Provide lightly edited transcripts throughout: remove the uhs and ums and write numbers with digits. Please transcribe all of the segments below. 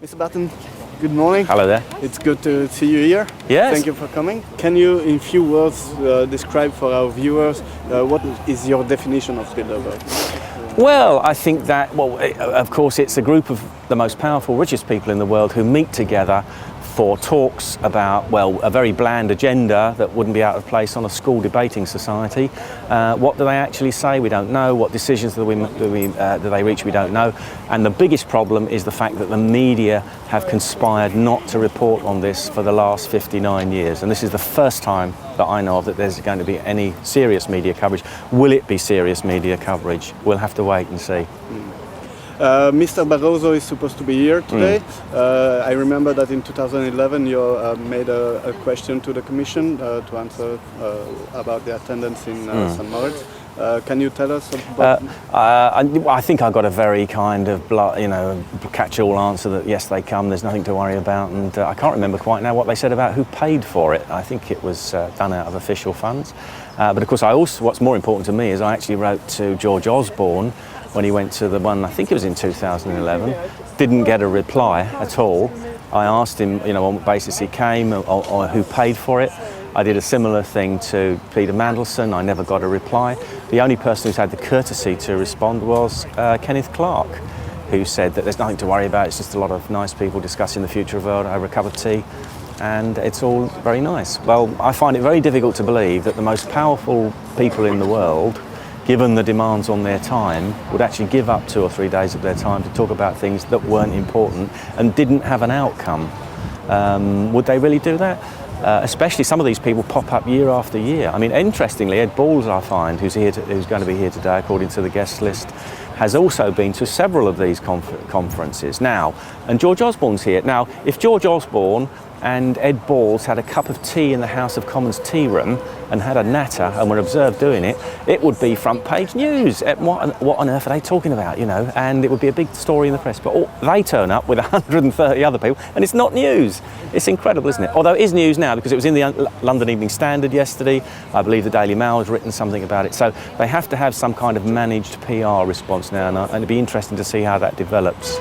Mr. Batten, good morning. Hello there. It's good to see you here. Yes. Thank you for coming. Can you, in few words, describe for our viewers what is your definition of Bilderberg? Well, I think that, of course, it's a group of the most powerful, richest people in the world who meet together for talks about, a very bland agenda that wouldn't be out of place on a school debating society. What do they actually say? We don't know. What decisions do they reach? We don't know. And the biggest problem is the fact that the media have conspired not to report on this for the last 59 years. And this is the first time that I know of that there's going to be any serious media coverage. Will it be serious media coverage? We'll have to wait and see. Mr. Barroso is supposed to be here today. I remember that in 2011 you made a question to the Commission to answer about the attendance in St. Moritz. Can you tell us about... I think I got a very kind of catch-all answer that yes, they come, there's nothing to worry about, and I can't remember quite now what they said about who paid for it. I think it was done out of official funds. But of course, what's more important to me is I actually wrote to George Osborne when he went to the one, I think it was in 2011, didn't get a reply at all. I asked him, on what basis he came or who paid for it. I did a similar thing to Peter Mandelson. I never got a reply. The only person who's had the courtesy to respond was Kenneth Clark, who said that there's nothing to worry about. It's just a lot of nice people discussing the future of the world over a cup of tea, and it's all very nice. Well, I find it very difficult to believe that the most powerful people in the world, given the demands on their time, would actually give up 2 or 3 days of their time to talk about things that weren't important and didn't have an outcome. Would they really do that? Especially some of these people pop up year after year. I mean, interestingly, Ed Balls, I find, who's going to be here today according to the guest list, has also been to several of these conferences now. And George Osborne's here. Now, if George Osborne and Ed Balls had a cup of tea in the House of Commons tea room and had a natter and were observed doing it, it would be front page news. What on earth are they talking about, And it would be a big story in the press. But they turn up with 130 other people and it's not news. It's incredible, isn't it? Although it is news now because it was in the London Evening Standard yesterday. I believe the Daily Mail has written something about it. So they have to have some kind of managed PR response now, and it'd be interesting to see how that develops.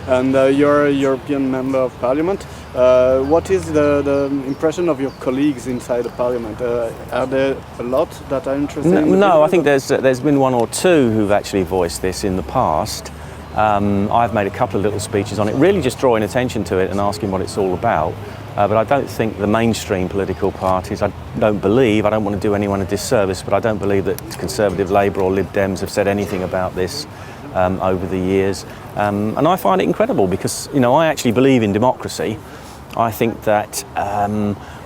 And you're a European Member of Parliament. What is the impression of your colleagues inside the Parliament? Are there a lot that are interested in No, I think there's been 1 or 2 who've actually voiced this in the past. I've made a couple of little speeches on it, really just drawing attention to it and asking what it's all about. But I don't think the mainstream political parties, I don't want to do anyone a disservice, but I don't believe that Conservative, Labour or Lib Dems have said anything about this over the years. And I find it incredible because, I actually believe in democracy. I think that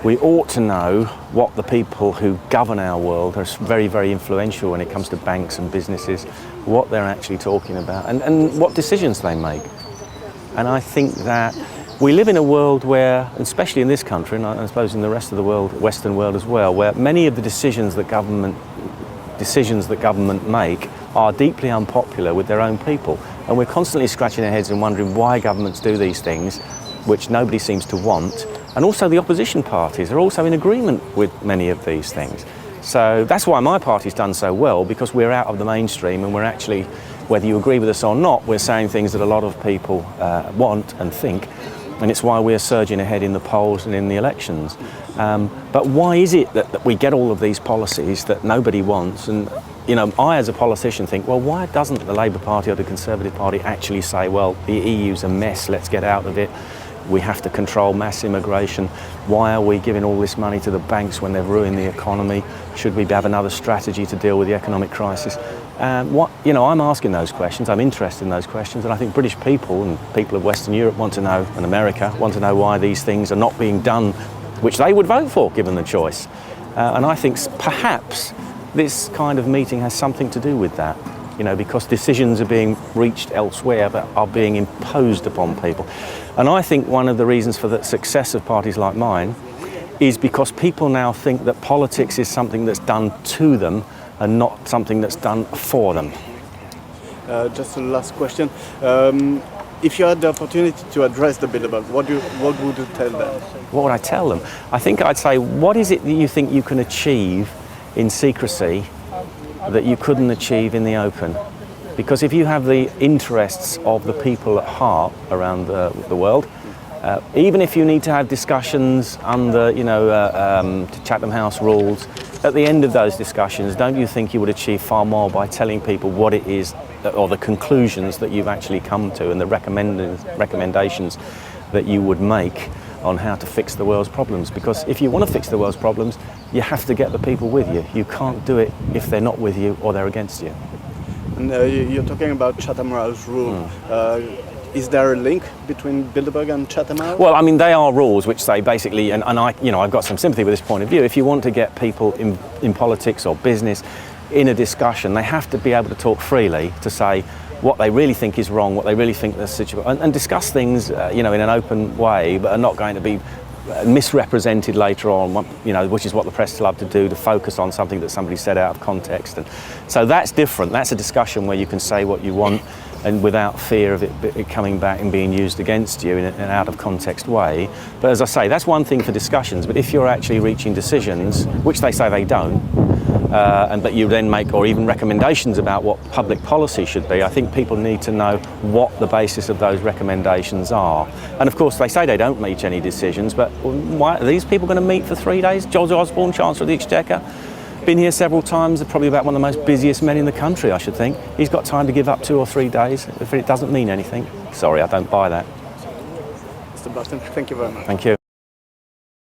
we ought to know what the people who govern our world are very, very influential when it comes to banks and businesses, what they're actually talking about and what decisions they make. And I think that we live in a world where, especially in this country, and I suppose in the rest of the world, Western world as well, where many of the decisions that government make are deeply unpopular with their own people. And we're constantly scratching our heads and wondering why governments do these things, which nobody seems to want. And also the opposition parties are also in agreement with many of these things. So that's why my party's done so well, because we're out of the mainstream and we're actually, whether you agree with us or not, we're saying things that a lot of people want and think. And it's why we're surging ahead in the polls and in the elections. But why is it that we get all of these policies that nobody wants? And I as a politician think, well, why doesn't the Labour Party or the Conservative Party actually say, well, the EU's a mess, let's get out of it. We have to control mass immigration. Why are we giving all this money to the banks when they've ruined the economy? Should we have another strategy to deal with the economic crisis? I'm asking those questions. I'm interested in those questions, and I think British people and people of Western Europe want to know, and America want to know why these things are not being done, which they would vote for given the choice. And I think perhaps this kind of meeting has something to do with that. Because decisions are being reached elsewhere but are being imposed upon people. And I think one of the reasons for the success of parties like mine is because people now think that politics is something that's done to them and not something that's done for them. Just a last question. If you had the opportunity to address the Bilderberg, what would you tell them? What would I tell them? I think I'd say, what is it that you think you can achieve in secrecy that you couldn't achieve in the open? Because if you have the interests of the people at heart around the world, even if you need to have discussions under, Chatham House rules, at the end of those discussions, don't you think you would achieve far more by telling people what it is, or the conclusions that you've actually come to, and the recommendations that you would make on how to fix the world's problems? Because if you want to fix the world's problems, you have to get the people with you. You can't do it if they're not with you or they're against you. And you're talking about Chatham House rule. Is there a link between Bilderberg and Chatham House? Well, I mean, they are rules which say basically, and I've got some sympathy with this point of view. If you want to get people in politics or business in a discussion, they have to be able to talk freely, to say what they really think is wrong, what they really think the situation, and discuss things, in an open way, but are not going to be misrepresented later on, which is what the press love to do, to focus on something that somebody said out of context. And so that's different. That's a discussion where you can say what you want and without fear of it coming back and being used against you in an out of context way. But as I say, that's one thing for discussions. But if you're actually reaching decisions, which they say they don't, but you then make, or even recommendations about what public policy should be, I think people need to know what the basis of those recommendations are. And of course, they say they don't reach any decisions, but why are these people going to meet for 3 days? George Osborne, Chancellor of the Exchequer, been here several times, probably about one of the most busiest men in the country, I should think. He's got time to give up 2 or 3 days if it doesn't mean anything. Sorry, I don't buy that. Mr. Batten, thank you very much. Thank you.